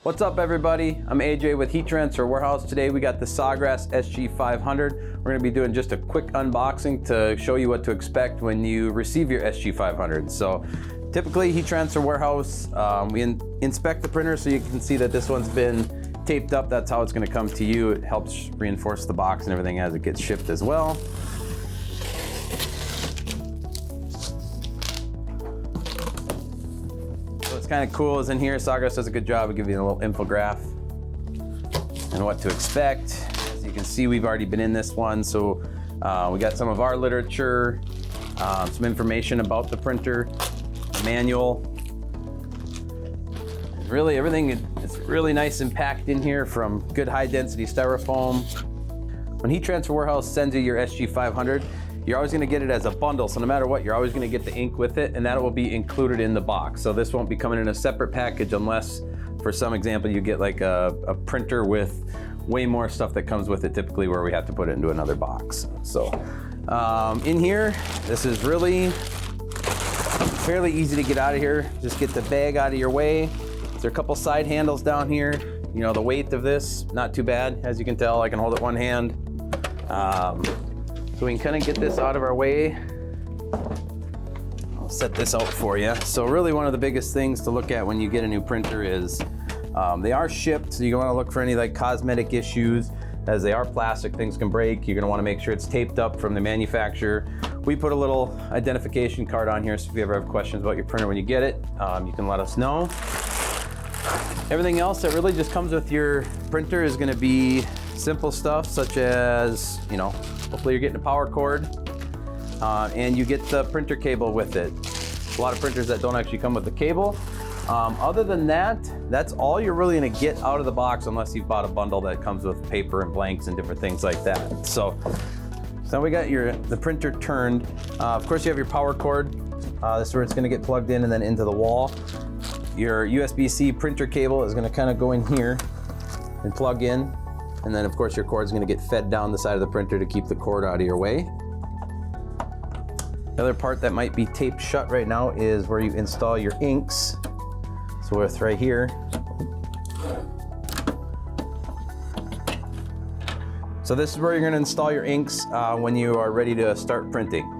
What's up everybody? I'm AJ with Heat Transfer Warehouse. Today we got the Sawgrass SG500. We're going to be doing just a quick unboxing to show you what to expect when you receive your SG500. So typically Heat Transfer Warehouse, we inspect the printer so you can see that this one's been taped up. That's how it's going to come to you. It helps reinforce the box and everything as it gets shipped as well. What's kind of cool is in here, Sawgrass does a good job of giving you a little infograph and what to expect. As you can see, we've already been in this one, so we got some of our literature, some information about the printer, manual. Really, everything is really nice and packed in here, from good high density styrofoam. When Heat Transfer Warehouse sends you your SG500, you're always gonna get it as a bundle, so no matter what, you're always gonna get the ink with it, and that will be included in the box. So this won't be coming in a separate package unless, for some example, you get like a printer with way more stuff that comes with it, typically where we have to put it into another box. So in here, this is really fairly easy to get out of here. Just get the bag out of your way. There are a couple side handles down here. You know, the weight of this, not too bad. As you can tell, I can hold it one hand. So we can kind of get this out of our way. I'll set this out for you. So really one of the biggest things to look at when you get a new printer is they are shipped, so you don't want to look for any like cosmetic issues. As they are plastic, things can break. You're going to want to make sure it's taped up from the manufacturer. We put a little identification card on here, so if you ever have questions about your printer when you get it, you can let us know. Everything else that really just comes with your printer is going to be simple stuff, such as, you know, hopefully you're getting a power cord, and you get the printer cable with it. A lot of printers that don't actually come with the cable. Other than that, that's all you're really gonna get out of the box, unless you've bought a bundle that comes with paper and blanks and different things like that. So we got the printer turned. Of course, you have your power cord. This is where it's gonna get plugged in and then into the wall. Your USB-C printer cable is gonna kind of go in here and plug in. And then of course your cord is going to get fed down the side of the printer to keep the cord out of your way. The other part that might be taped shut right now is where you install your inks. So it's right here. So this is where you're going to install your inks when you are ready to start printing.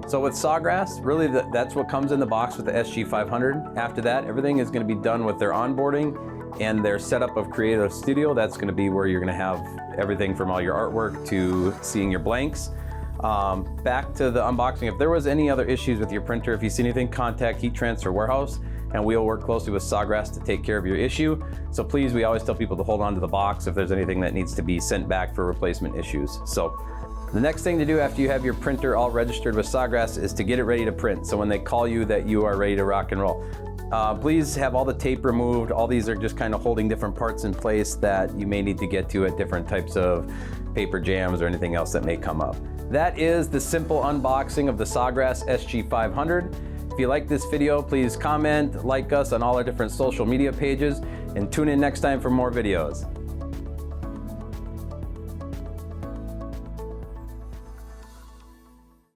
So with Sawgrass, really that's what comes in the box with the SG500. After that, everything is going to be done with their onboarding and their setup of Creative Studio. That's going to be where you're going to have everything from all your artwork to seeing your blanks. Back to the unboxing, if there was any other issues with your printer, if you see anything, contact Heat Transfer Warehouse and we'll work closely with Sawgrass to take care of your issue. So please, we always tell people to hold on to the box if there's anything that needs to be sent back for replacement issues. So the next thing to do after you have your printer all registered with Sawgrass is to get it ready to print. So when they call you that you are ready to rock and roll. Please have all the tape removed. All these are just kind of holding different parts in place that you may need to get to at different types of paper jams or anything else that may come up. That is the simple unboxing of the Sawgrass SG500. If you like this video, please comment, like us on all our different social media pages, and tune in next time for more videos.